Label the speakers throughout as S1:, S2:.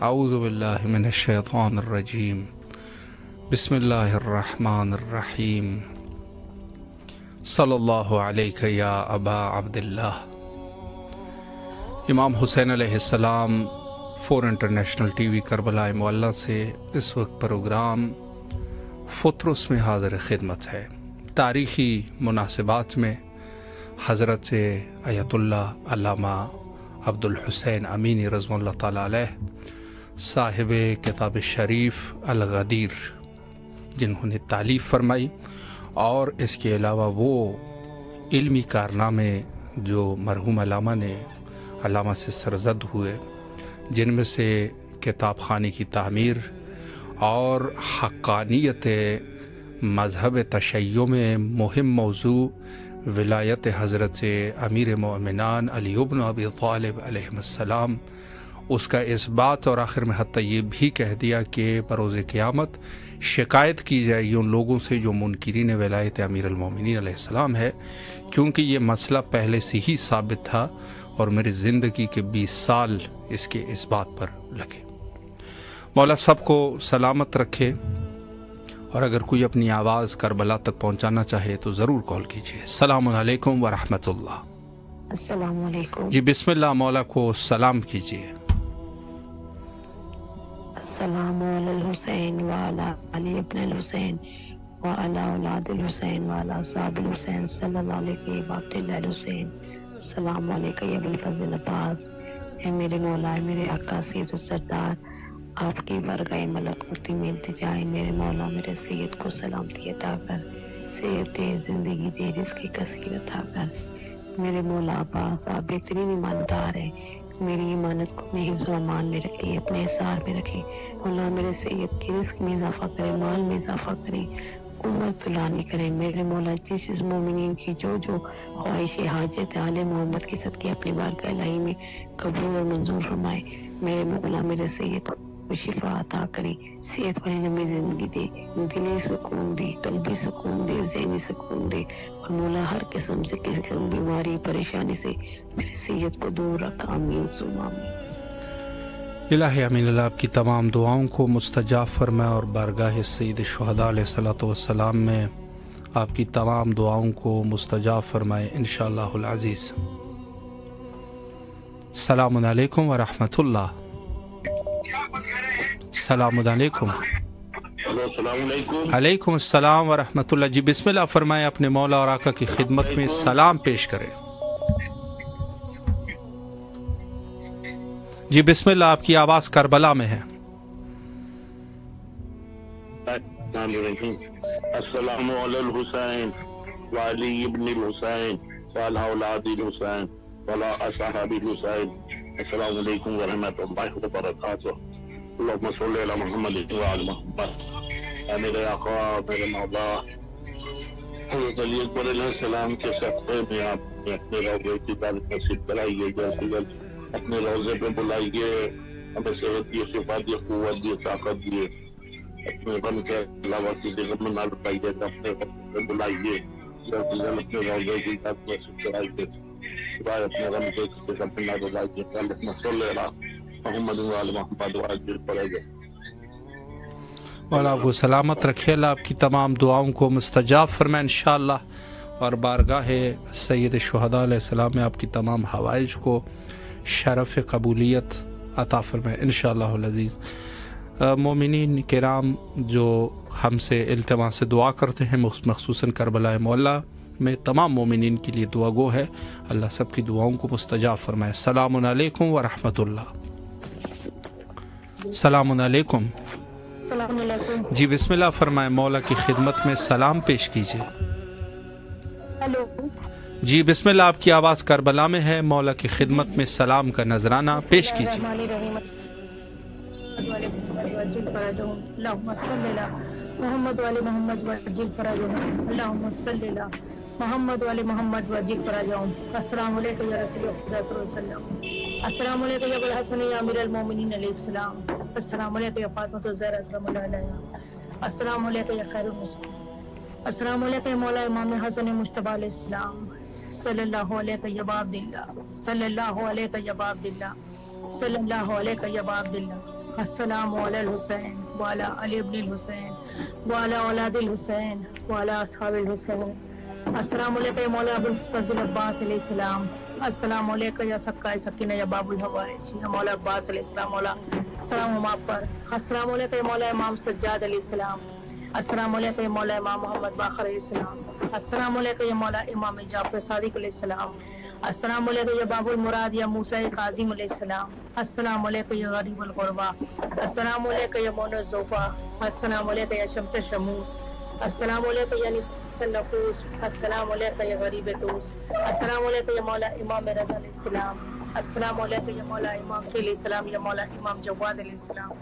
S1: اعوذ باللہ من الشیطان الرجیم بسم اللہ الرحمن الرحیم صلی اللہ علیہ یا ابا عبداللہ۔ امام حسین علیہ السلام for international TV Karbala معلیٰ سے اس وقت پروگرام فطرس میں حاضر خدمت ہے۔ تاریخی مناسبات میں حضرت آیت اللہ علامہ عبدالحسین امینی رضوان اللہ تعالیٰ علیہ صاحب کتاب شریف الغدیر، جنہوں نے تالیف فرمائی، اور اس کے علاوہ وہ علمی کارنامے جو مرحوم علامہ سے سرزد ہوئے، جن میں سے کتاب خانے کی تعمیر اور حقانیت مذہب تشیع میں مہم موضوع ولایت حضرت امیر مومنان علی بن ابی طالب علیہ السلام، اس کا اس بات، اور آخر میں حتیٰ یہ بھی کہہ دیا کہ بروز قیامت شکایت کی جائے گی ان لوگوں سے جو منکرین ولایت امیر المومنین علیہ السلام ہے، کیونکہ یہ مسئلہ پہلے سے ہی ثابت تھا اور میری زندگی کے 20 سال اس کے اس بات پر لگے۔ مولا سب کو سلامت رکھے، اور اگر کوئی اپنی آواز کربلا تک پہنچانا چاہے تو ضرور کال کیجیے۔ السلام علیکم ورحمۃ اللہ۔
S2: السلام علیکم
S1: جی بسم اللہ، مولا کو سلام کیجیے۔
S2: السلام علی الحسین وعلی علی ابن الحسین وعلی اولاد الحسین وعلی اصحاب الحسین صلی اللہ علیہ وآلہ الحسین۔ السلام علیکم یا ابوالفضل عباس، اے میرے مولا، اے میرے آقا سید السردار، آپ کی برگاہ ملکوتی میں التجائے میرے مولا میرے سید کو سلامتی عطا کر، صحت دے، زندگی دے، رزق کثیر عطا کر۔ میرے مولا عباس، آپ بہترین ایماندار ہیں، میری ایمانت کو میں حفظ و امان میں رکھے، اپنے اثار میں رکھے۔ مولا میرے سید کے رزق میں اضافہ کرے، مال میں اضافہ کرے، عمر طولانی کرے۔ میرے مولا جس مومنین کی جو خواہش حاجت آل محمد کے صدقے اپنی بارگاہ الہی میں قبول اور منظور فرمائے۔ میرے مولا میرے سید کو شفا عطا کرے، صحت والی لمبی زندگی دے، دلی سکون دے، قلبی سکون دے، ذہنی سکون دے، اور مولا ہر قسم سے کسی قسم بیماری پریشانی سے میرے سید کو دور رکھ۔ آمین ثم آمین۔
S1: الہی امین اللہ آپ کی تمام دعاؤں کو مستجاب فرمائے، اور بارگاہ سید الشہداء علیہ الصلوۃ والسلام میں آپ کی تمام دعاؤں کو مستجاب فرمائے انشاءاللہ العزیز۔ السلام علیکم ورحمۃ اللہ۔ السلام علیکم۔
S3: السلام علیکم۔
S1: علیکم السلام ورحمۃ اللہ۔ جی بسم اللہ فرمائیں، اپنے مولا اور آقا کی خدمت میں سلام پیش کریں۔ جی بسم اللہ، آپ کی آواز کربلا میں ہے۔
S3: السلام علی الحسین وعلی ابن الحسین وعلی اولاد الحسین وعلی اصحاب الحسین۔ السلام علیکم ورحمۃ اللہ وبرکاتہ۔ اللہم صلی علی محمد وعلی محمد۔ اے میرے آقا، میرے مولا حضرت علی اکبر علیہ السلام کے صدقے میں آپ نے اپنے روضے کی دعوت نصیب کرائیے، جلد سے جلد اپنے روضے پہ بلائیے، ہمیں صحت دی، شفا دی، قوت دی، طاقت دی، اپنے غم کے علاوہ کسی غم نہ لٹائیے، اپنے غم پہ بلائیے، جلد سے جلد اپنے روضے کی دعوت نصیب کرائیے، سوائے اپنے غم کے کسی غم نہ لٹائیے۔ اللہم صلی علی محمد وعلی محمد وعجل فرجہ۔
S1: اور آپ کو سلامت رکھے، اللہ آپ کی تمام دعاؤں کو مستجاب فرمائے انشاءاللہ، اور بارگاہ سید الشہداء علیہ السلام میں آپ کی تمام حوائج کو شرف قبولیت عطا فرمائے انشاءاللہ العزیز۔ مومنین کرام جو ہم سے التماس سے دعا کرتے ہیں، مخصوصاً کربلا معلیٰ میں تمام مومنین کے لیے دعا گو ہے، اللہ سب کی دعاؤں کو مستجاب فرمائے۔ السلام علیکم ورحمۃ اللہ۔ السلام علیکم۔
S2: السلام علیکم۔
S1: جی بسم اللہ فرمائیں، مولا کی خدمت میں سلام پیش کیجیے۔
S2: ہلو
S1: جی بسم اللہ، آپ کی آواز کربلا میں ہے، مولا کی خدمت میں سلام کا نذرانہ پیش کیجیے۔
S2: اللہم صلی علی محمد وعلی محمد وعجل فرجہم، اللہم صلی علی محمد وعلی محمد وعجل فرجہم۔ السلام علیکم یا رسول اللہ صلی اللہ علیہ وسلم۔ السلام علیکم یا ابوالحسن یا امیر المومنین علیہ السلام۔ السلام علیکم یا فاطمہ الزہرا سلام اللہ علیہا۔ السلام علیکم یا خیر المسلمین۔ السلام علیکم یا مولا امام حسن مجتبی علیہ السلام۔ صلی اللہ علیہ یا ابا عبداللہ، صلی اللہ علیہ یا ابا عبداللہ، صلی اللہ علیہ یا ابا عبداللہ۔
S4: السلام علی الحسین وعلی علی ابن الحسین وعلی اولاد الحسین وعلی اصحاب الحسین۔ السلام علیکم یا مولا ابو الفضل عباس علیہ السلام۔ السلام علیکم یا سکائے سکینہ یا باب الحوائج یا مولا عباس علیہ السلام۔ مولا السلام ہم آپ پر۔ السلام علیکم یا مولا امام سجاد علیہ السلام۔ السلام علیکم یا مولا امام محمد باقر علیہ السلام۔ السلام علیکم یا مولا امام جعفر صادق علیہ السلام۔ السلام علیکم یا باب المراد یا موسیٰ کاظم علیہ السلام۔ السلام علیکم یا غریب الغربا۔ السلام علیکم یا مون الزوفا۔ السلام علیکم یا شمس شموس۔ السلام علیکم یا نساء النفوس۔ السلام علیکم یا غریب دوس۔ السلام علیکم یا مولا امام رضا علیہ السلام۔ السلام علیکم یا مولا امام علیہ السلام یا مولا امام جواد علیہ السلام۔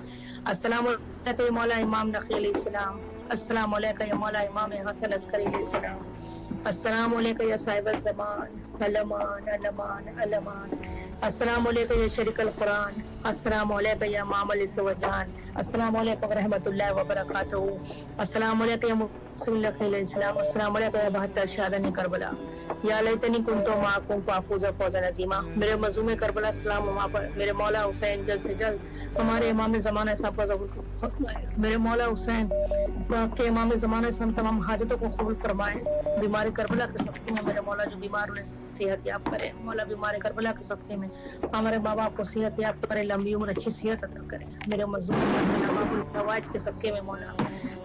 S4: السلام علیکم یا مولا امام نقی علیہ السلام۔ السلام علیکم یا مولا امام حسن عسکری علیہ السلام۔ السلام علیکم یا صاحب الزمان علمان علمان علمان۔ السلام علیکم یا شریک القرآن۔ السلام علیکم یا امام علیہ وجان۔ السلام علیکم ورحمۃ اللہ وبرکاتہ۔ السلام علیکم یا رسول اللہ علیہ السلام۔ السلام علیکم یا 72 شہداء کربلا۔ یا لیتنی کنت معکم فافوز فوزا عظیما۔ میرے مظلوم کربلا السلام وہاں پر میرے مولا حسین جلد سے جلد ہمارے امام زمانہ صاحب کا ظہور میرے مولا حسین کے امام زمانہ سے ہم تمام حاجتوں کو قبول فرمائیں۔ بیمار کربلا کے صدقے میں میرے مولا جو بیمار انہیں صحت یاب کرے۔ مولا بیمار کربلا کے صدقے میں ہمارے ماں باپ کو صحت یاب کرے، لمبی عمر اچھی صحت عطا کرے۔ میرے مظلوم فوائج کے صدقے میں مولا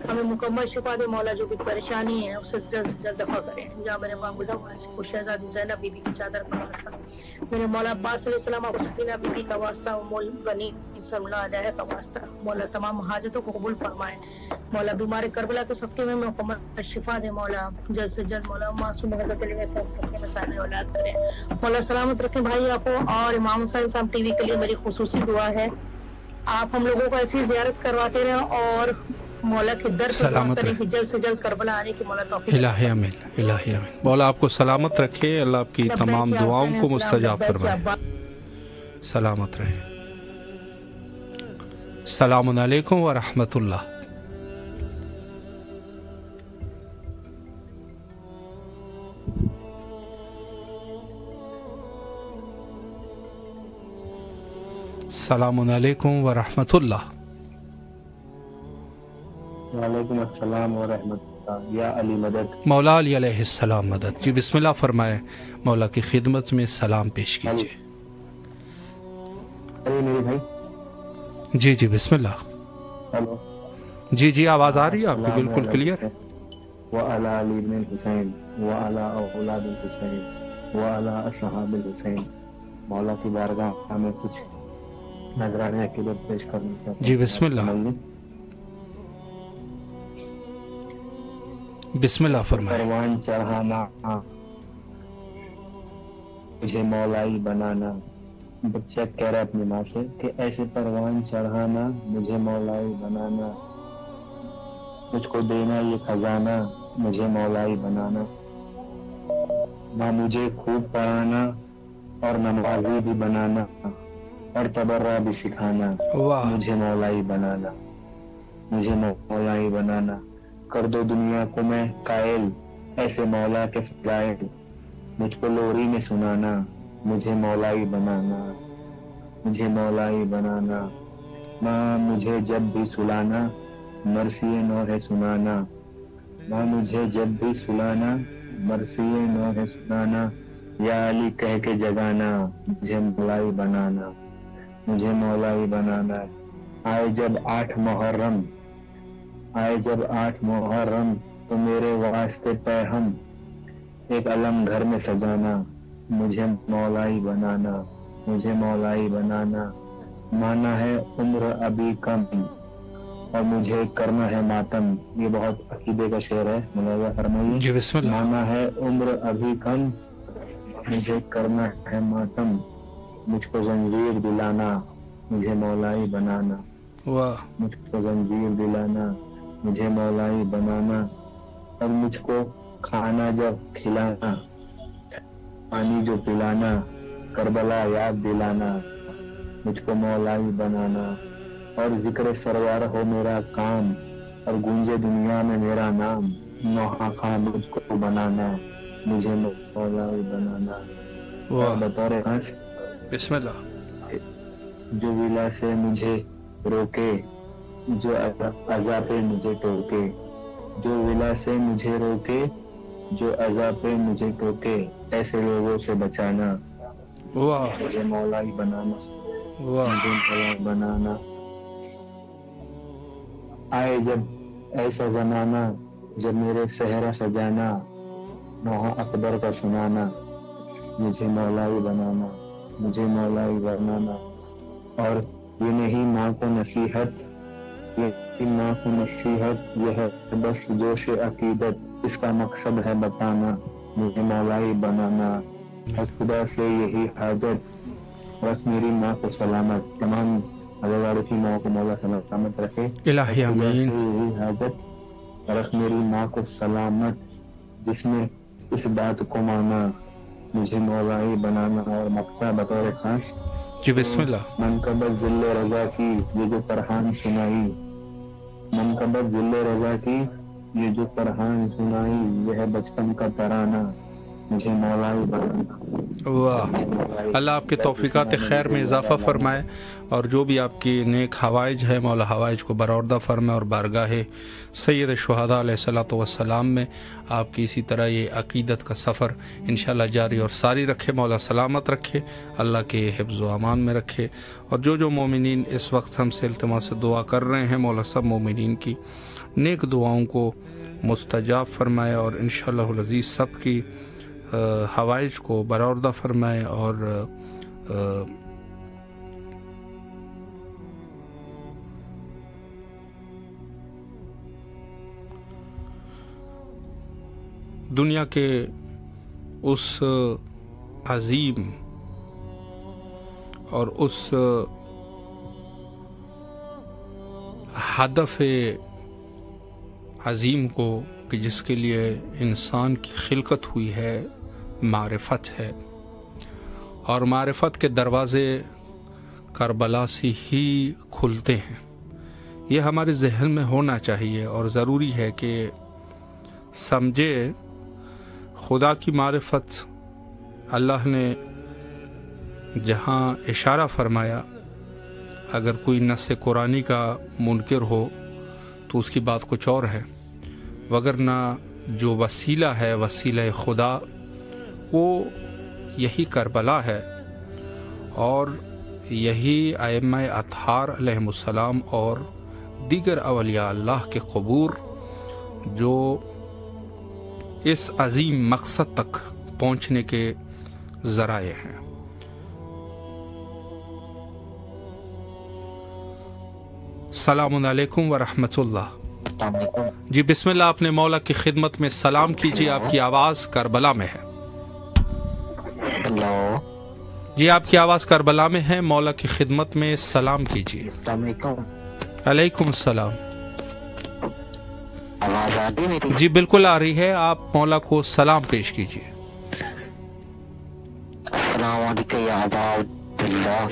S4: ہمیں مکمل شفا دے۔ مولا جو بھی پریشانی ہے اسے جلد سے جلد دفع کرے۔ جہاں میرے بابو الفوائج کو شہزادی زینب بی بی کی چادر کا واسطہ، میرے مولا عباس علیہ السلام اور سکینہ بی بی کا واسطہ، مول غنی صلی اللہ علیہ کا واسطہ، مولا تمام حاجتوں کو قبول فرمائے۔ مولا بیمار کربلا کے صدقے میں مکمل شفا دے۔ مولا جلد سے جلد مولا معصوم حضرت علی صاحب صدقے میں صاحب اولاد کرے۔ مولا سلامت رکھیں بھائی آپ کو۔ اور امام حسین صاحب ٹی وی کے لیے میری خصوصی دعا ہے، آپ ہم لوگوں کو ایسی زیارت کرواتے رہیں اور مولا کے در سے دعا کریں کہ جلد سے جلد کربلا آنے کی مولا توفیق۔
S1: الہی آمین، الہی آمین۔ مولا آپ کو سلامت رکھے، اللہ آپ کی تمام دعاؤں کو مستجاب فرمائے۔ سلامت رہے۔ السلام علیکم ورحمۃ اللہ۔ السلام علیکم ورحمۃ اللہ۔
S5: وعلیکم السلام ورحمۃ اللہ۔ یا علی مدد۔
S1: مولا علی علیہ السلام مدد۔ جی بسم اللہ فرمائے، مولا کی خدمت میں سلام پیش کیجیے۔
S5: میرے بھائی
S1: جی جی بسم اللہ۔
S5: ہلو
S1: جی جی آواز آ رہی ہے آپ کی بالکل کلیئر ہے۔
S5: وعلی علی ابن الحسین وعلی اولاد الحسین وعلی اصحاب الحسین۔ مولا کی بارگاہ میں کچھ نذرانے عقیدت پیش کرنا چاہتا ہوں۔
S1: جی بسم اللہ، بسم اللہ فرمائے۔
S5: پروان چڑھانا مجھے مولائی بنانا۔ بچہ کہہ رہا ہے اپنی ماں سے کہ ایسے پروان چڑھانا مجھے مولائی بنانا، مجھ کو دینا یہ خزانہ مجھے مولائی بنانا، ماں مجھے خوب پڑھانا اور نمازی بھی بنانا اور تبرہ بھی سکھانا، مجھے مولائی بنانا، مجھے مولائی بنانا۔ کر دو دنیا کو میں قائل ایسے مولا کے فضائل، مجھ کو لوری میں سنانا، مجھے مولائی بنانا، مجھے مولائی بنانا۔ ماں مجھے جب بھی سلانا مرثی نو ہے سنانا، ماں مجھے جب بھی سلانا مرثی نو ہے سنانا، یا علی کہہ کے جگانا مجھے مولائی بنانا، مجھے مولائی بنانا۔ آئے جب 8 محرم، آئے جب 8 محرم تو میرے واسطے پیغام ایک علم گھر میں سجانا، مجھے مولائی بنانا، مجھے مولائی بنانا۔ مانا ہے عمر ابھی کم اور مجھے کرنا ہے ماتم۔ یہ بہت عقیدے کا شعر ہے، ملاحظہ فرمائیے۔
S1: جی بسم اللہ۔
S5: مانا ہے عمر ابھی کم مجھے کرنا ہے ماتم، مجھ کو زنجیر دلانا مجھے مولائی بنانا، مجھ کو زنجیر دلانا مجھے مولائی بنانا، اور مجھ کو کھانا جب کھلانا پانی جو پلانا کربلا یاد دلانا، مجھ کو مولائی بنانا، اور ذکر سرور ہو میرا کام اور گونجے دنیا میں میرا نام، نوحہ خان مجھ کو بنانا مجھے مولائی بنانا۔ بطور خاص
S1: بسم اللہ۔
S5: جو ولا سے مجھے روکے، جو عذاب پہ مجھے ٹوکے، جو ولا سے مجھے روکے، جو عذاب پہ مجھے ٹوکے، ایسے لوگوں سے بچانا،
S1: واہ
S5: مجھے مولا ہی بنانا،
S1: واہ
S5: مجھے مولا ہی بنانا۔ آئے جب ایسا زمانہ، جب میرے صحرا سجانا، نوحہ اکبر کا سنانا، مجھے مولا ہی بنانا، مجھے مولا ہی بنانا۔ اور یہ نہیں ماں کو نصیحت، یہ ماں کو نصیحت، یہ ہے بس جوش عقیدت، اس کا مقصد ہے بتانا، مجھے مولا ہی بنانا۔ اور خدا سے یہی حاجت، رکھ میری ماں کو سلامت، تمام عزیزاروں کی ماں کو مولا سلامت رکھے۔
S1: الہی
S5: اور خدا
S1: آمین۔
S5: سے یہی حاجت، رکھ میری ماں کو سلامت، جس نے اس بات کو مانا، مجھے مولا ہی بنانا۔ اور مقطع بطور خاص
S1: جی بسم اللہ۔
S5: منقبت ذل رضا کی یہ جو پرہان سنائی، منقبت ذل رضا کی یہ جو پرہان سنائی، یہ ہے بچپن کا ترانہ، مجھے مولا ہی بنانا۔
S1: واہ، اللہ آپ کے توفیقات خیر میں اضافہ فرمائے، اور جو بھی آپ کی نیک حوائج ہے مولا حوائج کو برآوردہ فرمائے، اور بارگاہ سید شہداء علیہ الصلوۃ والسلام میں آپ کی اسی طرح یہ عقیدت کا سفر انشاءاللہ جاری اور ساری رکھے، مولا سلامت رکھے، اللہ کے حفظ و امان میں رکھے۔ اور جو مومنین اس وقت ہم سے التماس دعا کر رہے ہیں، مولا سب مومنین کی نیک دعاؤں کو مستجاب فرمائے، اور انشاءاللہ العزیز سب کی حوائج کو برآوردہ فرمائے۔ اور دنیا کے اس عظیم اور اس ہدف عظیم کو کہ جس کے لیے انسان کی خلقت ہوئی ہے، معرفت ہے، اور معرفت کے دروازے کربلا سے ہی کھلتے ہیں۔ یہ ہمارے ذہن میں ہونا چاہیے، اور ضروری ہے کہ سمجھے خدا کی معرفت اللہ نے جہاں اشارہ فرمایا، اگر کوئی نص قرآنی کا منکر ہو تو اس کی بات کچھ اور ہے، وگرنہ جو وسیلہ ہے، وسیلہ خدا، وہ یہی کربلا ہے، اور یہی ائمہ اطہار علیہم السلام اور دیگر اولیاء اللہ کے قبور جو اس عظیم مقصد تک پہنچنے کے ذرائع ہیں۔ السلام علیکم ورحمۃ اللہ۔ جی بسم اللہ، اپنے مولا کی خدمت میں سلام کیجیے، آپ کی آواز کربلا میں ہے۔
S6: ہیلو
S1: جی آپ کی آواز کربلا میں ہے، مولا کی خدمت میں سلام کیجیے۔
S6: السلام علیکم،
S1: علیکم السلام۔
S6: آواز آ رہی میری؟
S1: جی بالکل آ رہی ہے، آپ مولا کو سلام پیش کیجیے۔
S6: السلام علیکم یا عباد اللہ۔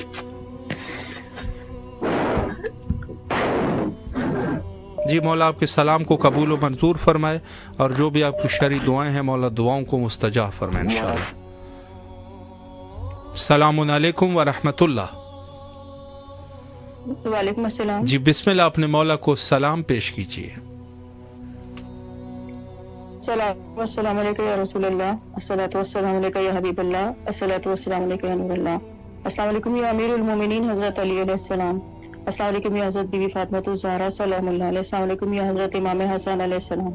S1: جی مولا آپ کے سلام کو قبول و منظور فرمائے، اور جو بھی آپ کی شرعی دعائیں ہیں مولا دعاؤں کو مستجاب فرمائے انشاءاللہ۔ السلام علیکم ورحمۃ اللہ۔
S4: وعلیکم السلام۔
S1: جی بسم اللہ، اپنے مولا کو سلام پیش کیجیے۔
S4: السلام علیکم یا رسول اللہ، الصلاۃ والسلام علیکم یا حبیب اللہ، الصلاۃ والسلام علیکم یا نور اللہ۔ السلام علیکم یا امیر المومنین حضرت علی علیہ السلام۔ السلام علیکم یا حضرت بی بی فاطمۃ الزہرا سلام اللہ علیہ۔ السلام علیکم یا حضرت امام حسن علیہ السلام۔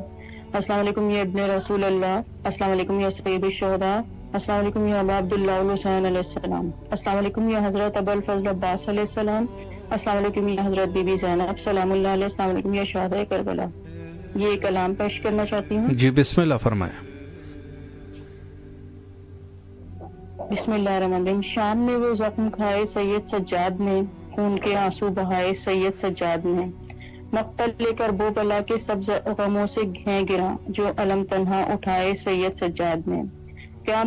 S4: السلام علیکم یا ابن رسول اللہ۔ السلام علیکم یا سید الشہداء۔ السلام علیکم یا ابا عبداللہ الحسین علیہ السلام۔ السلام علیکم یا حضرت ابو الفضل عباس علیہ السلام۔ السلام علیکم یا حضرت بی بی زینب سلام اللہ علیہ۔ السلام علیکم یا شہداء کربلا۔ یہ کلام پیش کرنا چاہتی ہوں۔
S1: جی بسم اللہ فرمائیں۔
S4: بسم اللہ الرحمن الرحیم۔ شام میں وہ زخم کھائے سید سجاد نے، خون کے آنسو بہائے سید سجاد نے، مقتل لے کر بو بلا کے سبز غموں سے گھیں گرا، جو علم تنہا اٹھائے سید سجاد نے۔ کیا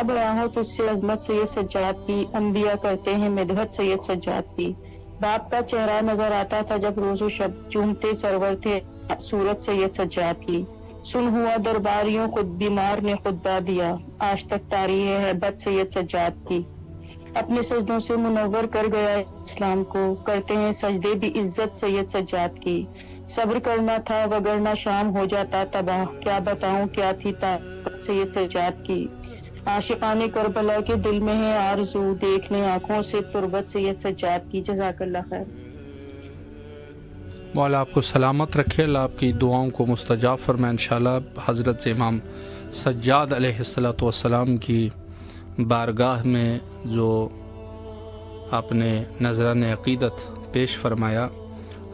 S4: بیاں ہو تجھ سے عظمت سید سجاد کی، انبیاء کرتے ہیں مدحت سید سجاد کی۔ باپ کا چہرہ نظر آتا تھا جب روز و شب، چومتے سرور تھے صورت سید سجاد کی۔ سن ہوا درباریوں خود بیمار نے خطبہ دیا، آج تک تاریخ ہے بد سید سجاد کی۔
S7: اپنے سجدوں سے منور کر گیا اسلام کو، کرتے ہیں سجدے بھی عزت سید سجاد کی۔ صبر کرنا تھا وگرنہ شام ہو جاتا تباہ، کیا بتاؤں کیا تھی طاقت سید سجاد کی۔ عاشقان کربلا کے دل میں ہے آرزو، دیکھنے آنکھوں سے تربت سید سجاد کی۔ جزاک اللہ خیر۔
S1: مولا آپ کو سلامت رکھے، اللہ آپ کی دعاؤں کو مستجاب فرمائے۔ انشاءاللہ حضرت امام سجاد علیہ السلام کی بارگاہ میں جو آپ نے نذران عقیدت پیش فرمایا،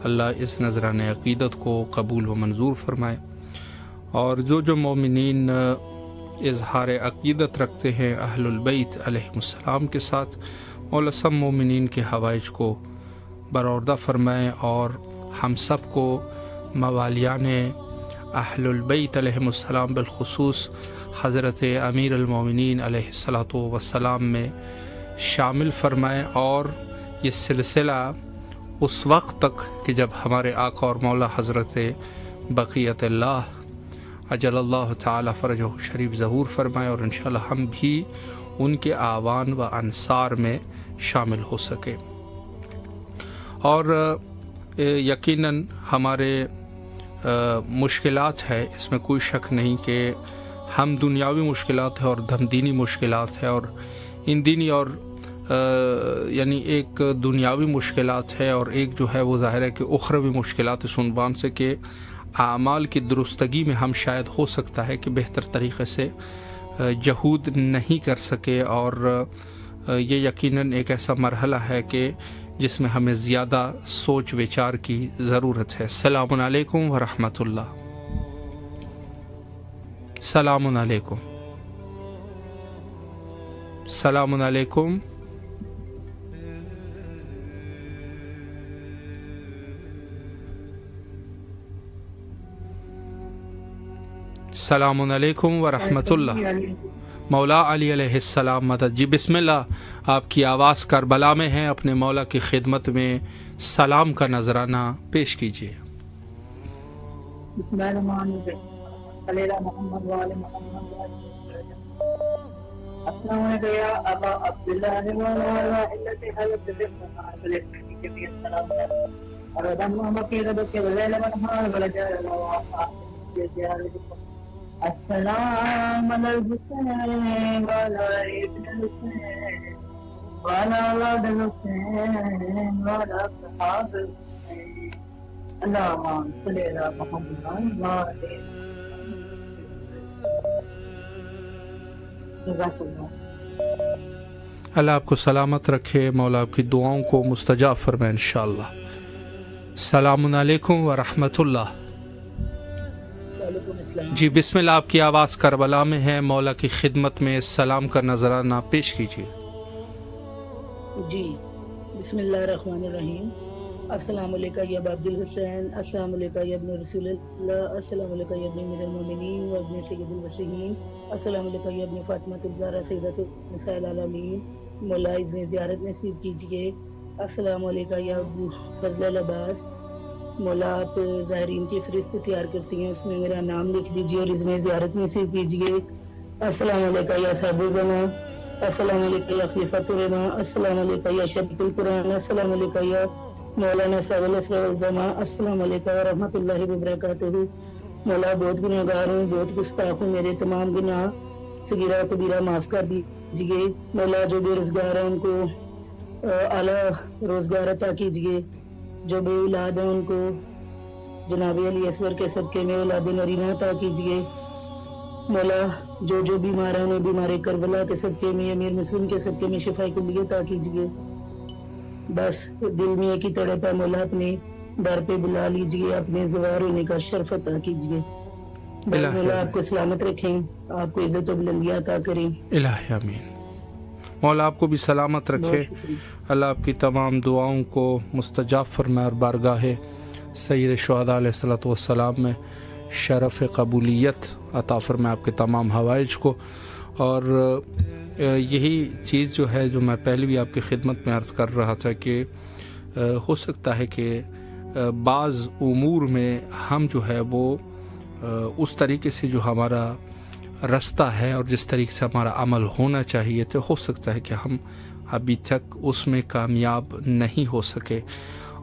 S1: اللہ اس نذران عقیدت کو قبول و منظور فرمائے، اور جو مومنین اظہار عقیدت رکھتے ہیں اہل البیت علیہ السلام کے ساتھ، مولا سب مومنین کے حوائج کو برآوردہ فرمائے، اور ہم سب کو موالیان اہل البیت علیہ السلام بالخصوص حضرت امیر المومنین علیہ السلام میں شامل فرمائے، اور یہ سلسلہ اس وقت تک کہ جب ہمارے آقا اور مولا حضرت بقیت اللہ اجل اللہ تعالی فرجہ شریف ظہور فرمائے، اور انشاءاللہ ہم بھی ان کے آوان و انصار میں شامل ہو سکے۔ اور یقیناً ہمارے مشکلات ہے، اس میں کوئی شک نہیں کہ ہم دنیاوی مشکلات ہے اور ہم دینی مشکلات ہے، اور ان دینی اور یعنی ایک دنیاوی مشکلات ہے، اور ایک جو ہے وہ ظاہر ہے کہ اخروی مشکلات اس عنوان سے کہ اعمال کی درستگی میں ہم شاید ہو سکتا ہے کہ بہتر طریقے سے جہود نہیں کر سکے، اور یہ یقیناً ایک ایسا مرحلہ ہے کہ جس میں ہمیں زیادہ سوچ وچار کی ضرورت ہے۔ السلام علیکم ورحمۃ اللہ۔ السلام علیکم۔ السلام علیکم۔ السلام علیکم ورحمۃ اللہ۔ مولا علی علیہ السلام مدد۔ جی بسم اللہ، آپ کی آواز کربلا میں ہے، اپنے مولا کی خدمت میں سلام کا نذرانہ پیش کیجیے۔
S4: بسم اللہ الرحمن الرحیم، علی محمد و علی محمد۔ السلام علیکم یا ابا عبداللہ و علی علت حضرت جميع السلام علیکم اور دم مکیرد کے لیل منہار ولجال اللہ۔ السلام علی الحسین وعلی ابن الحسین وعلی اولاد الحسین وعلی اصحاب الحسین اللہم صلی علی محمد وعلی جزاک اللہ۔
S1: اللہ آپ کو سلامت رکھے، مولا آپ کی دعاؤں کو مستجاب فرمائے انشاءاللہ۔ السلام علیکم ورحمۃ اللہ۔ جی بسم اللہ، آپ کی آواز کربلا میں ہے، مولا کی خدمت میں سلام کا نذرانہ پیش کیجیے۔
S4: جی بسم اللہ الرحمن الرحیم۔ السلام علیکم یا ابا عبد الحسین، السلام علیکم یا ابن رسول اللہ، السلام علیکم یا ابن امیر المومنین و ابن سید الوصیین، السلام علیکم یا ابن فاطمہ الزہرا سیدۃ النساء العالمین۔ مولا اذن زیارت نصیب کیجیے۔ السلام علیکم یا ابو فضل العباس۔ مولا آپ زائرین کی فہرست تیار کرتی ہیں، اس میں میرا نام لکھ دیجیے اور اذن زیارت نصیب کیجیے۔ السلام علیکم یا صاحب زمان، السلام علیکم یا خلیفۃ الرحمٰ، السلام علیکم یا شریف القرآن، السلام علیکم یا مولانا صاحب الاسرار والزمان، السلام علیکم ورحمۃ اللہ وبرکاتہ۔ مولا بہت گناہ گار ہوں، بہت گستاخ ہوں، میرے تمام گناہ صغیرہ کبیرہ معاف کر دیجیے۔ مولا جو بے روزگار ہیں ان کو اعلیٰ روزگار عطا کیجیے، جو بے اولاد ہیں ان کو جناب علی اصغر کے صدقے میں اولاد نرینہ عطا کیجیے۔ مولا جو بیمار ہیں انہیں بیمار کربلا کے صدقے میں، امیر مسلم کے صدقے میں شفا کلی عطا کیجیے۔ بس دل میں ایک ہی تڑپ ہے، مولا اپنے در پہ بلا لیجیے، اپنے زوار ہونے کا شرف عطا کیجیے۔ مولا آپ کو سلامت رکھیں، آپ کو عزت و بلندیاں عطا کریں۔
S1: الہی آمین۔ مولا آپ کو بھی سلامت رکھے، اللہ آپ کی تمام دعاؤں کو مستجاب فرمائے، اور بارگاہ سید شہداء علیہ الصلوۃ والسلام میں شرف قبولیت عطا فرمائے آپ کے تمام حوائج کو۔ اور یہی چیز جو ہے جو میں پہلے بھی آپ کی خدمت میں عرض کر رہا تھا کہ ہو سکتا ہے کہ بعض امور میں ہم جو ہے وہ اس طریقے سے جو ہمارا رستہ ہے اور جس طریقے سے ہمارا عمل ہونا چاہیے تھا، ہو سکتا ہے کہ ہم ابھی تک اس میں کامیاب نہیں ہو سکے،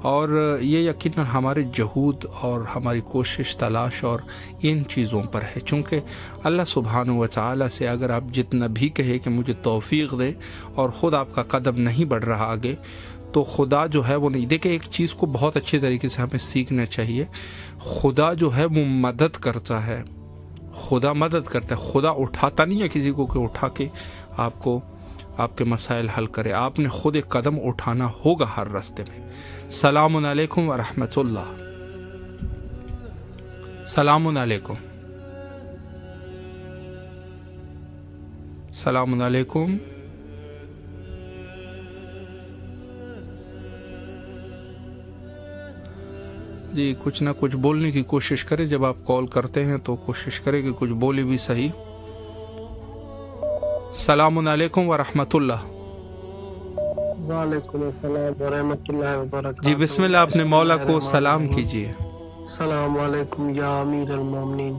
S1: اور یہ یقیناً ہمارے جہود اور ہماری کوشش تلاش اور ان چیزوں پر ہے، چونکہ اللہ سبحانہ و تعالیٰ سے اگر آپ جتنا بھی کہے کہ مجھے توفیق دے اور خود آپ کا قدم نہیں بڑھ رہا آگے، تو خدا جو ہے وہ نہیں. دیکھیں ایک چیز کو بہت اچھے طریقے سے ہمیں سیکھنا چاہیے، خدا جو ہے وہ مدد کرتا ہے، خدا مدد کرتا ہے، خدا اٹھاتا نہیں ہے کسی کو کہ اٹھا کے آپ کو آپ کے مسائل حل کرے، آپ نے خود ایک قدم اٹھانا ہوگا ہر راستے میں. السلام علیکم ورحمۃ اللہ. السلام علیکم. السلام علیکم. جی کچھ نہ کچھ بولنے کی کوشش کریں، جب آپ کال کرتے ہیں تو کوشش کریں کہ کچھ بولے بھی صحیح. السلام علیکم ورحمۃ اللہ.
S8: وعلیکم السلام ورحمۃ اللہ وبرکاتہ.
S1: جی بسم اللہ، اپنے مولا کو سلام کیجیے.
S8: السلام علیکم یا امیر المومنین،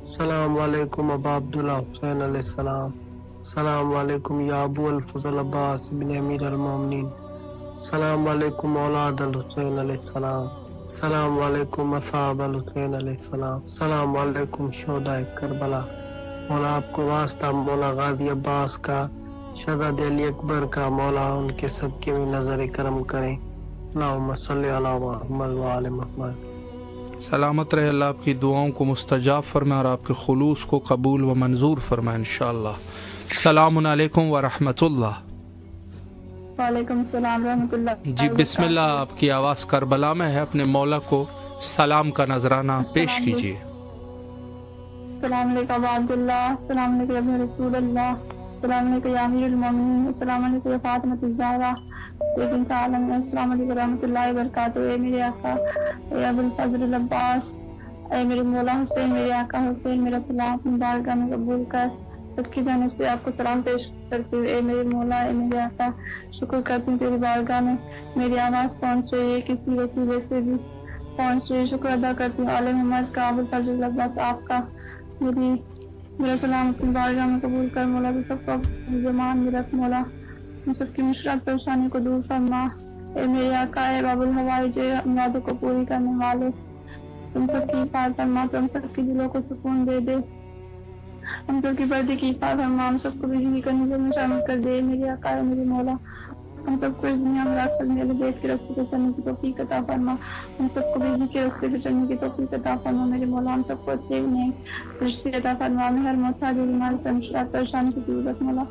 S8: السلام علیکم ابا عبداللہ حسین علیہ السلام، السلام علیکم یا ابو الفضل عباس بن امیر المومنین، السلام علیکم اولاد الحسین علیہ السلام، السلام علیکم اصحاب الحسین علیہ السلام، السلام علیکم شہداء کربلا. مولا آپ کو واسطہ مولا غازی عباس کا، شہزاد علی اکبر کا، مولا ان کے صدقے میں نظر کرم کریں. اللہم صلی علی محمد وآل محمد.
S1: سلامت رہے، اللہ آپ کی دعاؤں کو مستجاب فرمائے اور آپ کے خلوص کو قبول و منظور فرمائے انشاءاللہ. السلام علیکم ورحمۃ اللہ.
S9: وعلیکم السلام ورحمۃ اللہ.
S1: جی بسم اللہ، آپ کی آواز کربلا میں ہے، اپنے مولا کو سلام کا نذرانہ پیش کیجیے.
S9: السلام علیکم عبداللہ، السلام علیکم ابن رسول اللہ، السلام علیکم یا امیر المومنین، السلام علیکم یا فاطمۃ الزہرا بنت عالم، السلام علیکم ورحمۃ اللہ وبرکاتہ. اے میرے آقا، اے ابو الفضل العباس، اے میرے مولا حسین، میرے آقا حسین، میرا سلام اپنی بارگاہ میں قبول کر. سب کی جانب سے آپ کو سلام پیش کرتی ہوں. اے میرے مولا، اے میرے آقا، شکر کرتی ہوں تیری بارگاہ میں میری آواز پہنچ رہی ہے، کسی وسیلے سے بھی پہنچ رہی ہے. شکر ادا کرتی ہوں عالم محمد کا، ابو الفضل العباس آپ کا. میرا سلام اپنی بارگاہ میں قبول کر. مولا بھی سب کو اپنی زمان میں رکھ. مولا ہم سب کی مشکلات پریشانی کو دور فرما. اے میرے آقا، اے باب الحوائج، امرادوں کو پوری کرنے والے، تم سب کی حفاظت فرما. تو ہم سب کے دلوں کو سکون دے دے، ہم سب کی پردے کی حفاظت فرما، ہم سب کو بجلی کا نظر میں شامل کر دے. میرے آقا، اے میرے مولا، ہم سب کو اس دنیا میں رکھ کرنے والے دیش کے راستے پہ چلنے کی توفیق عطا فرما. ہم سب کو بجلی کے راستے پہ چلنے کی توفیق عطا فرما. میرے مولا ہم سب کو اچھے نیک رشتے عطا فرما. میں ہر محتاج بیمار سے مشکلات پریشانی کی ضرورت مولا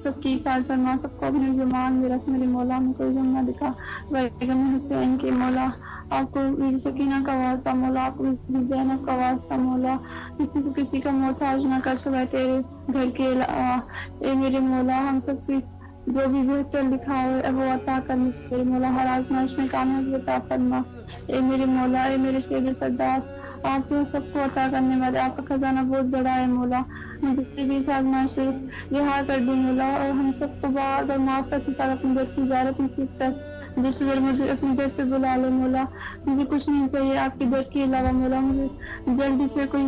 S9: سب کی حفاظت فرما. سب کو اپنی زبان میں رکھ. میرے مولا ہم کوئی ظلم نہ دکھا. بیگم حسین کے مولا آپ کو میری سکینہ کا واسطہ مولا، آپ کو میری زینب کا واسطہ مولا، کسی کو کسی کا محتاج نہ کر سکے تیرے گھر کے علاوہ. اے میرے مولا ہم سب کی جو بھی بہتر لکھا ہو وہ عطا کرنے. میرے مولا ہر آزمائش میں کامیابی عطا فرما. اے میرے مولا، اے میرے شیر سردار، آپ کو سب کو عطا کرنے والے، آپ کا خزانہ بہت بڑا ہے مولا. جتنے بھی آزمائش سے رہا کر دیں مولا، اور ہم سب کو بار بار معاف کر کے ساتھ اپنی در کی زیارت نصیب کر. جس در مجھے اپنی در پہ بلا لے مولا. مجھے کچھ نہیں چاہیے آپ کی در کے علاوہ مولا. مجھے جلدی سے کوئی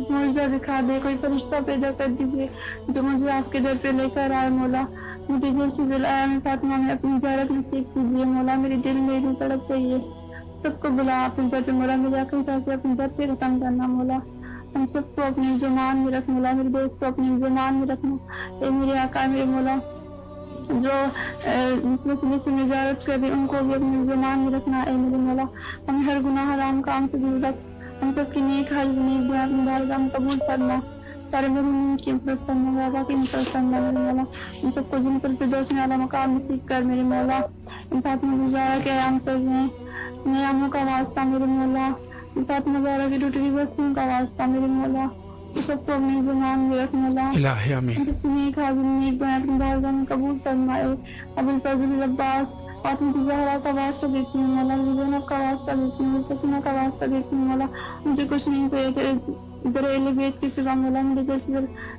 S9: معجزہ دکھا دے، کوئی فرشتہ پیدا کر دیجیے جو مجھے آپ کے در پہ لے کر آئے مولا. مجھے جلد سے جلد آیا میں فاطمہ میں اپنی زیارت نصیب کیجیے مولا. میرے دل میں اتنی تڑپ چاہیے، سب کو بلا اپنے در پہ مولا. میرے آخری چاہتے اپنے در پہ ختم کرنا مولا. ہم سب کو اپنی زمان میں رکھ مولا، میرے دوست کو اپنی زمان میں رکھنا. اے میرے آقا، میرے مولا جو سے نجارت کر رہے ان کو بھی اپنی زمان میں رکھنا. اے میرے مولا ہم ہر گناہ حرام کام سے دور رکھ. ہم سب کی نیک حال نیک بیان مبارکہ قبول کرنا. سارے مرحومین کی مفرت کرنا، بابا کی مفرت کرنا. میرے مولا ان سب کو جنت الفردوس میں اعلیٰ مقام نصیب کر. میرے مولا ان فاطمہ گزارا کے عام چل رہے ہیں نیاموں کا واسطہ. میرے مولا ان فاطمہ گزارا کی ٹوٹی بستیوں کا واسطہ. میرے مولا سب کو اپنی زمان میں رکھ مولا.
S1: الہی آمین.
S9: نیک حاضر نیک بیان مبارکہ میں قبول فرمائے. ابو الفضل العباس فاطمہ زہرا کا واسطہ دیتی ہوں مولا. زینب کا واسطہ دیتی ہوں، سکینہ کا واسطہ دیتی ہوں مولا. مجھے کچھ نہیں چاہیے در اہل بیت کے سوا مولا. مجھے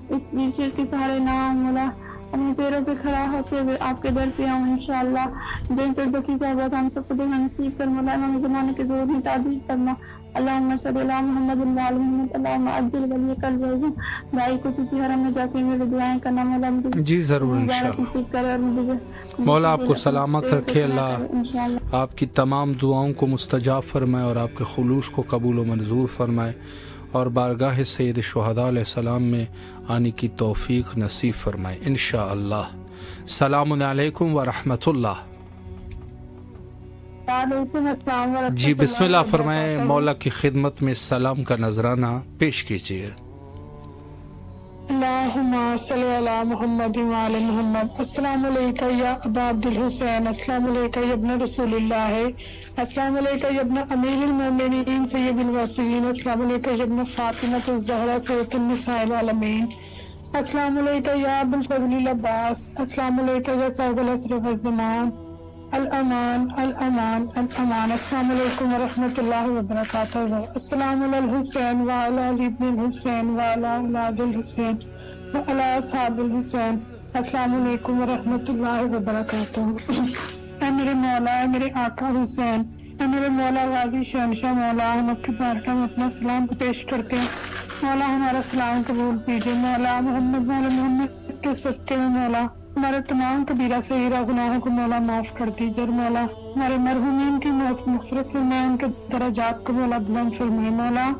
S9: اس بیچ کے سہارے نہ مولا. اپنے پیروں پہ کھڑا ہو کے آپ کے در پہ آؤں انشاءاللہ. دل پر دکھی کا بات ہم سب کو دیکھنا نصیب کر. مولا امام زمانے کے زور میں تعبیر کرنا. اللہم صلی اللہ محمد وعلی محمد. اللہم عجل ولی قلب. بھائی کچھ اسی حرم میں جا کے میرے دعائیں کرنا. مولا
S1: جی ضرور انشاءاللہ. مولا آپ کو سلامت رکھے. اللہ آپ کی تمام دعاؤں کو مستجاب فرمائے اور آپ کے خلوص کو قبول و منظور فرمائے اور بارگاہ سید الشہداء علیہ السلام میں آنے کی توفیق نصیب فرمائے انشاءاللہ. السلام علیکم ورحمۃ اللہ.
S9: وعلیکم السلام ورحمۃ اللہ.
S1: جی بسم اللہ فرمائیں. مولا کی خدمت میں سلام کا نذرانہ پیش کیجیے.
S10: اللہم صلی علی محمد وعلی محمد. السلام علیکم یا ابا عبد الحسین. السلام علیکم یا ابن رسول اللہ. السلام علیکم یا ابن امیر المومنین سید الواسعین. السلام علیکم یا ابن فاطمہ الزہرا سید النساء العالمین. السلام علیکم یا ابو الفضل العباس. السلام علیکم یا صاحب العصر والزمان. الامان الامان الامان. السلام علیکم ورحمۃ اللہ وبرکاتہ. السلام علی الحسین وعلی علی ابن الحسین وعلی اولاد الحسین وعلی اصحاب الحسین. السلام علیکم ورحمۃ اللہ وبرکاتہ. اے میرے مولا، اے میرے آقا حسین، اے میرے مولا غازی شہنشاہ، مولا ہم آپ کی بارگاہ میں اپنا سلام پیش کرتے ہیں. مولا ہمارا سلام قبول کیجیے. مولا محمد مولا محمد کے صدقے میں مولا ہمارے تمام کبیرہ صغیرہ گناہوں کو مولا معاف کر دیجیے. مولا ہمارے مرحومین کی مغفرت فرمائے، ان کے درجات کو مولا بلند فرمائے. مولا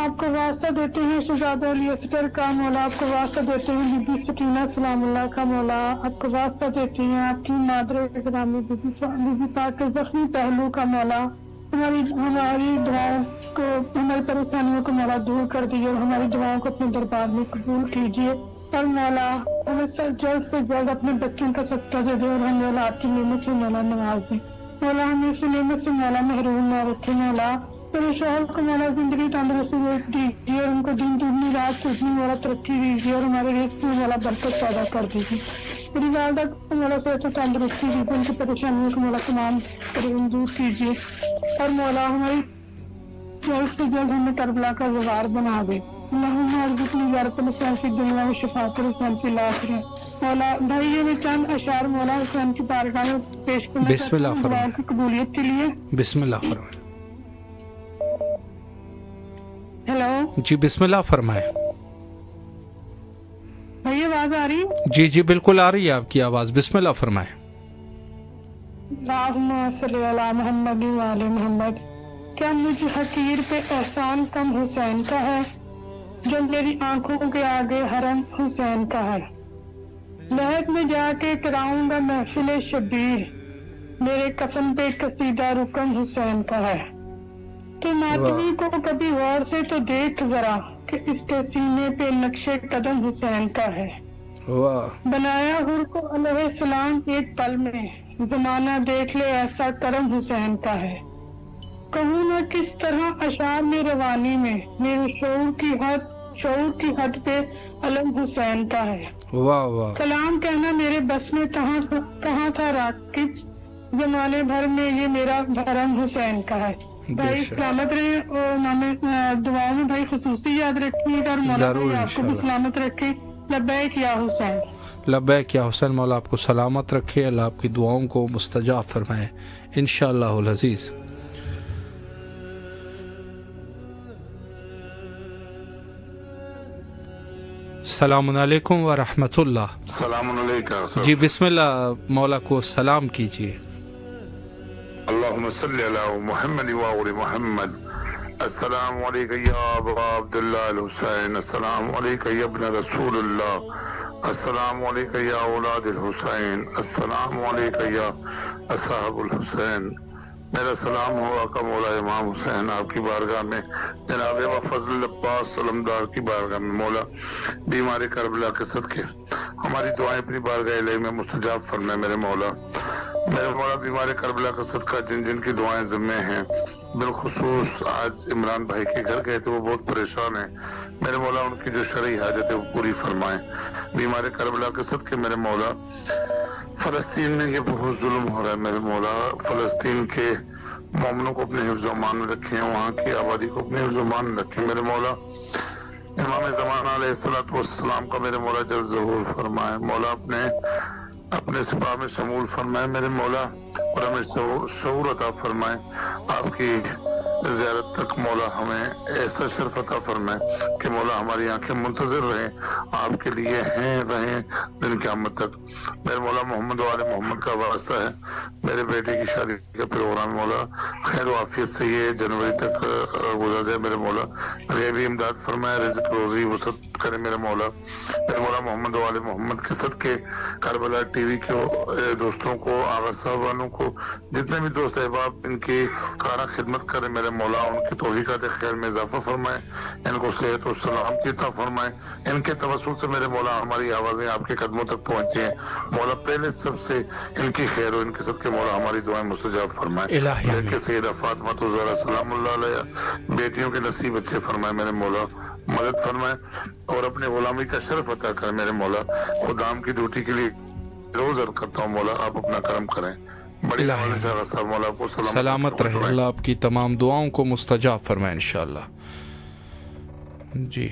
S10: آپ کو واسطہ دیتے ہیں شہزادہ علی اصغر کا. مولا آپ کو واسطہ دیتے ہیں بی بی سکینہ سلام اللہ کا. مولا آپ کو واسطہ دیتے ہیں آپ کی مادر گرامی بی بی پاک کے زخمی پہلو کا. مولا ہماری دعاؤں کو، ہماری پریشانیوں کو مولا دور کر دیجیے اور ہماری دعاؤں کو اپنے دربار میں قبول کیجیے. اور مولا ہمیں جلد سے جلد اپنے بچوں کا صدقہ دے دے اور ہم مولا آپ کی نعمت سے مولا نواز دے. مولا ہمیں اس نعمت سے مولا محروم نہ رکھے. مولا میرے شوہر کو مولا زندگی تندرستی دیجیے اور ان کو دن دگنی رات چگنی مولا ترقی دیجیے اور ہمارے رزق میں مولا برکت پیدا کر دیجیے. میری والدہ کو مولا صحت و تندرستی دیجیے، ان کی پریشانیوں کو مولا تمام دور کیجیے اور مولا ہماری جلد سے جلد ہمیں کربلا کا زوار بنا دے. اللہم ارزقنی زیارت الحسین فی الدنیا و شفاعت الحسین فی الآخرہ. مولا بھائی میں چند اشعار مولا حسین کی بارگاہ میں پیش کرنا
S1: بسم اللہ فرمائیں.
S10: کی قبولیت کے لیے.
S1: بسم اللہ فرمائیں.
S10: ہیلو
S1: جی بسم اللہ فرمائیں.
S10: بھائی آواز آ رہی ہے؟
S1: جی جی بالکل آ رہی ہے آپ کی آواز. بسم اللہ فرمائیں.
S10: اللہم صلی علی محمد وعلی محمد. کیا مجھ حقیر پہ احسان کم حسین کا ہے جو میری آنکھوں کے آگے حرم حسین کا ہے. لہد میں جا کے کراؤں گا محفل شبیر، میرے کفن پہ قصیدہ رکن حسین کا ہے. تو ماتمی کو کبھی غور سے تو دیکھ ذرا کہ اس کے سینے پہ نقش قدم حسین کا ہے. بنایا حر کو علیہ السلام ایک پل میں، زمانہ دیکھ لے ایسا کرم حسین کا ہے. کہوں نہ کس طرح اشعار میں روانی میں، میرے شعور کی حد پہ علم حسین کا ہے.
S1: واہ واہ. کلام
S10: کہنا میرے بس میں کہاں تھا راکب، زمانے بھر میں یہ میرا بھرم حسین کا ہے. بھائی سلامت رہے اور دعاؤں میں بھائی خصوصی یاد رکھیے گا اور مولا بھائی آپ کو بھی سلامت رکھے. لبیک یا حسین.
S1: لبیک یا حسین. مولا آپ کو سلامت رکھے، اللہ آپ کی دعاؤں کو مستجاب فرمائے انشاءاللہ العزیز. السلام علیکم ورحمۃ اللہ.
S3: السلام علیکم.
S1: جی بسم اللہ مولا کو سلام کیجیے.
S3: اللہم صلی علی محمد وآل محمد. السلام علیکم یا ابا عبداللہ الحسین. السلام علیکم یا ابن رسول اللہ. السلام علیکم یا اولاد الحسین. السلام علیکم یا اصحاب الحسین. میرا سلام ہو آقا مولا امام حسین آپ کی بارگاہ میں، جناب فضل العباس علمدار کی بارگاہ میں. مولا بیمار کربلا کے صدقے ہماری دعائیں اپنی بارگاہ الہی میں مستجاب فرمائے. میرے مولا بیمار کربلا کا صدقہ جن کی دعائیں ذمہ ہیں، بالخصوص آج عمران بھائی کے گھر گئے تھے، وہ بہت پریشان ہیں. میرے مولا ان کی جو شرعی حاجت ہے وہ پوری فرمائیں. بیمار کربلا کے صدقے میرے مولا فلسطین میں یہ بہت ظلم ہو رہا ہے. میرے مولا فلسطین کے مومنوں کو اپنے حفظ و امان میں رکھیں، وہاں کی آبادی کو اپنے حفظ و امان میں رکھیں. میرے مولا امام زمانہ علیہ السلام کا میرے مولا جل ظہور فرمائے، مولا اپنے سپاہ میں شمول فرمائے میرے مولا، اور ہمیں شعور عطا فرمائے، آپ کی زیارت تک مولا ہمیں ایسا شرف عطا فرمائے کہ مولا ہماری آنکھیں منتظر رہیں، آپ کے لیے رہیں دن قیامت تک۔ میرے مولا محمد و آل محمد کا واسطہ ہے، میرے بیٹے کی شادی کا پروگرام مولا خیر و عافیت سے یہ جنوری تک گزر جائے میرے مولا، غیبی امداد فرمائے، رزق روزی وسعت کرے میرے مولا۔ میرے مولا محمد و آل محمد کے صدقے کربلا ٹی وی کے دوستوں کو، آغا صاحبانوں کو، جتنے بھی دوست احباب ان کی کارا خدمت کرے میرے مولا، ان کی توفیقات خیر میں اضافہ فرمائے، ان کو صحت و سلامتی عطا فرمائے، ان کے توسل سے میرے مولا ہماری آوازیں آپ کے قدموں تک پہنچی ہیں مولا، پہلے سب سے ان کی خیر و ان کے صدقے مولا ہماری دعائیں مستجاب فرمائے۔ میرے کے سیدہ فاطمہ الزہرا سلام اللہ علیہ بیٹیوں کے نصیب اچھے فرمائے میرے مولا، مدد فرمائے اور اپنے غلامی کا شرف عطا کرے میرے مولا۔ خدام کی ڈیوٹی کے لیے روز عرض کرتا ہوں مولا آپ اپنا کرم کریں، بڑی صاحب مولا آپ کو
S1: سلامت رہے، اللہ آپ کی تمام دعاؤں کو مستجاب فرمائے انشاءاللہ۔ جی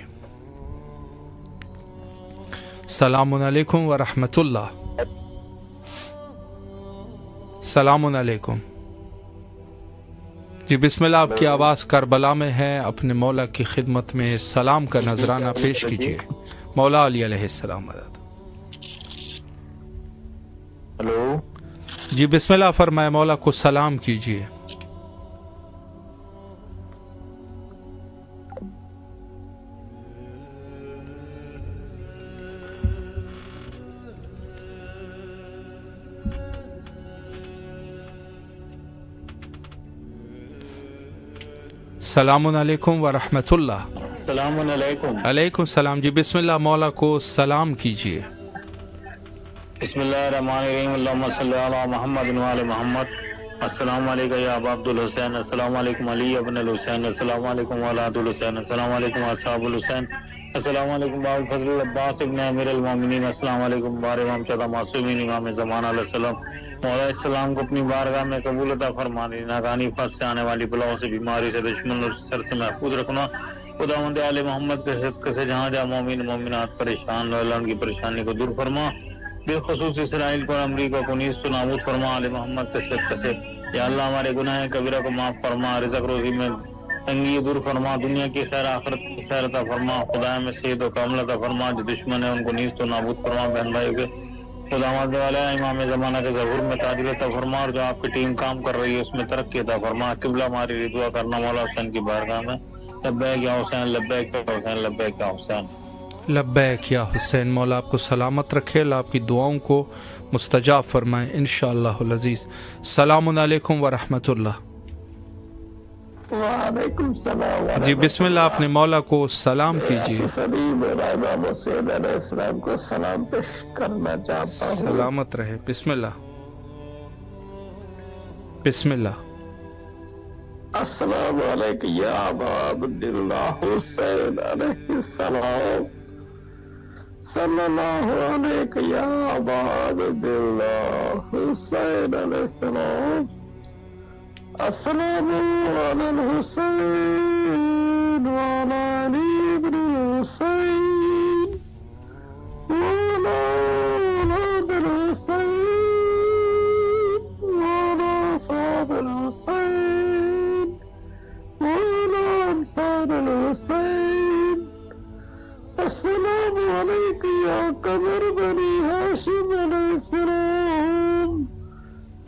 S1: السلام علیکم ورحمۃ اللہ۔ السلام علیکم جی، بسم اللہ، آپ کی آواز کربلا میں ہے، اپنے مولا کی خدمت میں سلام کا نذرانہ پیش کیجیے۔ مولا علی علیہ السلام مدد۔
S5: ہلو
S1: جی بسم اللہ فرمائے، مولا کو سلام کیجیے۔ السلام علیکم ورحمۃ اللہ۔
S5: السلام علیکم۔
S1: علیکم السلام جی، بسم اللہ، مولا کو سلام کیجیے۔
S5: بسم اللہ الرحمن الرحیم، اللہم صلی علی محمد و آل محمد۔ السلام علیکم یا ابا عبد الحسین، السلام علیکم علی ابن الحسین، السلام علیکم اولاد الحسین، السلام علیکم اصحاب الحسین، السلام علیکم باب الفضل العباس ابن امیر المومنین، السلام علیکم بار امام شہداء معصومین امام زمان علیہ السلام۔ مولا السلام کو اپنی بارگاہ میں قبول عطا فرمانے، ناگہانی پس سے آنے والی بلاؤں سے، بیماری سے، دشمن اور شر سے محفوظ رکھنا۔ خداوند آل محمد کے صدقے سے جہاں جہاں مومن مومنات پریشان ہو، اللہ ان کی پریشانی کو دور فرما، بالخصوص اسرائیل کو، امریکہ کو نیز تو نابود فرما آل محمد کے صدقے سے۔ یا اللہ ہمارے گناہ کبیرہ کو معاف فرما، رزق روزی میں تنگی دور فرما، دنیا کی خیر آخرت کی خیر عطا فرما، خدا میں صحت و کامل عطا فرما، جو دشمن ہے ان کو نیز تو نابود فرما، بہن بھائیوں کے خداوند والا امام زمانہ کے ظہور میں تعدیل عطا فرما، اور جو آپ کی ٹیم کام کر رہی ہے اس میں ترقی عطا فرما۔ قبلہ ہماری دعا کرنا مولا حسین کی بارگاہ میں، لبیک یا حسین، لبیک یا حسین، لبیک یا حسین،
S1: لبیک یا حسین۔ مولا آپ کو سلامت رکھے، اللہ آپ کی دعاؤں کو مستجاب فرمائے انشاءاللہ العزیز۔ السلام علیکم ورحمۃ اللہ۔
S8: وعلیکم السلام۔
S1: جی بسم اللہ، اپنے مولا کو سلام کیجیے۔
S8: امام حسین علیہ السلام کو سلام پیش کرنا چاہتا ہوں۔
S1: سلامت رہے، بسم اللہ بسم اللہ۔
S8: السلام علیکم یا ابا عبداللہ حسین علیہ السلام، صلی اللہ علیہ یا ابا عبداللہ حسین علیہ السلام۔ السلام علی الحسین وعلی علی ابن الحسین وعلی اولاد الحسین وعلی اصحاب الحسین وعلی انصار الحسین۔ السلام علیکم یا قمر بنی ہاشم علیہ السلام۔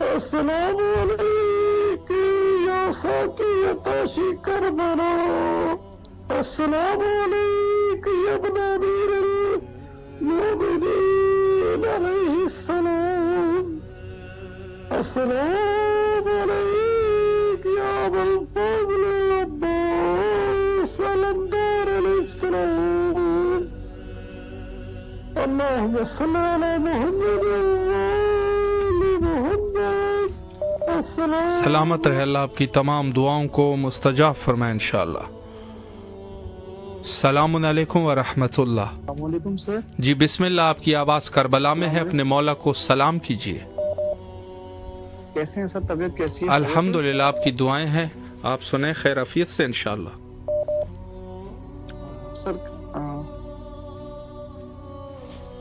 S8: السلام علیکم یا ساقی عطاشی کربلا۔ السلام علیکم یا ابن امیر المومنین علیہ السلام۔ السلام علیکم یا ابا الفضل العباس علمدار علیہ السلام۔ اللہم صلی علی محمد
S1: سلامت رہے، اللہ آپ کی تمام دعاؤں کو مستجاب فرمائے انشاءاللہ۔ السلام علیکم ورحمۃ اللہ۔
S11: السلام علیکم سر۔
S1: جی بسم اللہ، آپ کی آواز کربلا میں ہے، اپنے مولا کو سلام کیجیے۔
S11: کیسے ہیں سر؟ طبیعت کیسی ہے؟
S1: الحمدللہ، آپ کی دعائیں ہیں، آپ سنیں خیر عافیت سے انشاءاللہ۔
S11: سر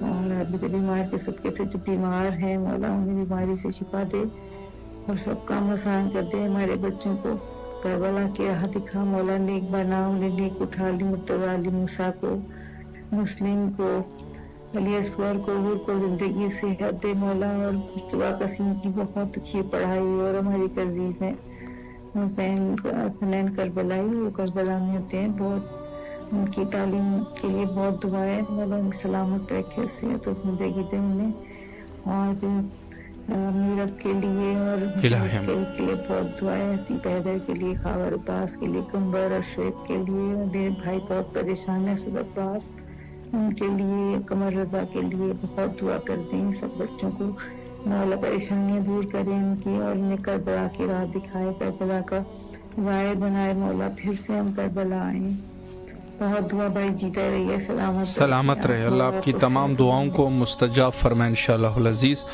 S7: اور ابھی بیمار کے صدقے سے جو بیمار ہیں مولا انہیں بیماری سے شفا دے اور سب کام آسان کر دے. ہمارے بچوں کو کربلا کی راہ دکھا مولا، نیک بنا انہیں، نیک اٹھا لی مرتضی علی موسیٰ کو، مسلم کو، علی اصغر کو، حور کو زندگی صحت دے مولا. اور مصطفیٰ قسیم کی بہت اچھی پڑھائی. اور ہماری ایک عزیز ہیں حسنین کربلائی، وہ کربلا میں ہوتے ہیں، بہت ان کی تعلیم کے لیے بہت دعائیں مولا ان کی سلامت رکھے، صحت و زندگی دے انہیں. اور میرب کے لیے اور کے لیے بہت دعائیں، حسیب حیدر کے لیے، خاور عباس کے لیے، کمبر اور شعیب کے لیے. میرے بھائی بہت پریشان ہے سب عباس، ان کے لیے، قمر رضا کے لیے بہت دعا کر دیں. سب بچوں کو مولا پریشانیاں دور کریں ان کی، اور انہیں کربلا کی راہ دکھائے، کربلا کا وائر بنائے مولا. پھر سے ہم کربلا آئیں. بہت دعا بھائی، جیتا رہیے،
S1: سلامت رہے. اللہ آپ کی تمام دعاؤں کو مستجاب فرمائے انشاءاللہ العزیز،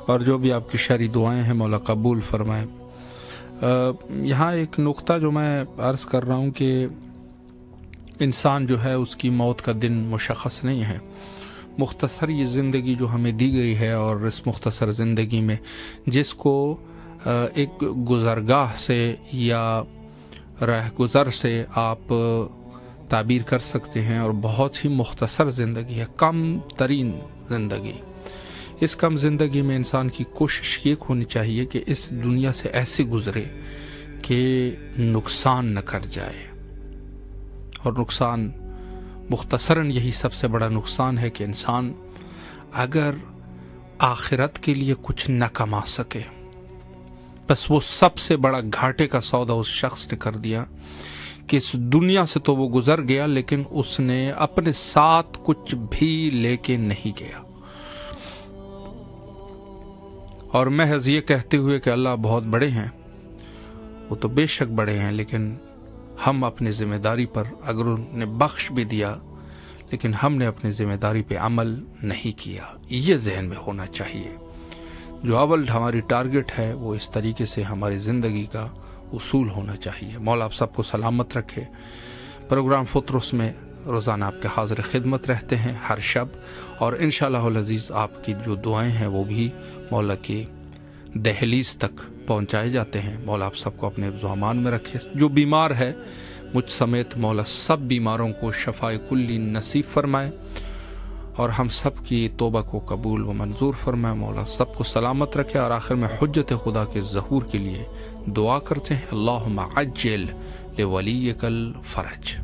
S1: اور جو بھی آپ کی شرعی دعائیں ہیں مولا قبول فرمائے. یہاں ایک نقطہ جو میں عرض کر رہا ہوں کہ انسان جو ہے اس کی موت کا دن مشخص نہیں ہے. مختصر یہ زندگی جو ہمیں دی گئی ہے، اور اس مختصر زندگی میں جس کو ایک گزرگاہ سے یا رہ گزر سے آپ تعبیر کر سکتے ہیں، اور بہت ہی مختصر زندگی ہے، کم ترین زندگی. اس کم زندگی میں انسان کی کوشش یہ ہونی چاہیے کہ اس دنیا سے ایسے گزرے کہ نقصان نہ کر جائے. اور نقصان مختصراً یہی سب سے بڑا نقصان ہے کہ انسان اگر آخرت کے لیے کچھ نہ کما سکے، بس وہ سب سے بڑا گھاٹے کا سودا اس شخص نے کر دیا کہ اس دنیا سے تو وہ گزر گیا، لیکن اس نے اپنے ساتھ کچھ بھی لے کے نہیں گیا. اور محض یہ کہتے ہوئے کہ اللہ بہت بڑے ہیں، وہ تو بے شک بڑے ہیں، لیکن ہم اپنی ذمہ داری پر، اگر انہوں نے بخش بھی دیا لیکن ہم نے اپنی ذمہ داری پہ عمل نہیں کیا. یہ ذہن میں ہونا چاہیے. جو اول ہماری ٹارگٹ ہے وہ اس طریقے سے ہماری زندگی کا اصول ہونا چاہیے. مولا آپ سب کو سلامت رکھے. پروگرام فطرس میں روزانہ آپ کے حاضر خدمت رہتے ہیں ہر شب، اور انشاءاللہ العزیز آپ کی جو دعائیں ہیں وہ بھی مولا کی دہلیز تک پہنچائے جاتے ہیں. مولا آپ سب کو اپنے حفظ و امان میں رکھے. جو بیمار ہے مجھ سمیت مولا سب بیماروں کو شفائے کلی نصیب فرمائے، اور ہم سب کی توبہ کو قبول و منظور فرمائے. مولا سب کو سلامت رکھے. اور آخر میں حجت خدا کے ظہور کے لیے دعا کرتے ہیں، اللہم عجل لولیک الفرج.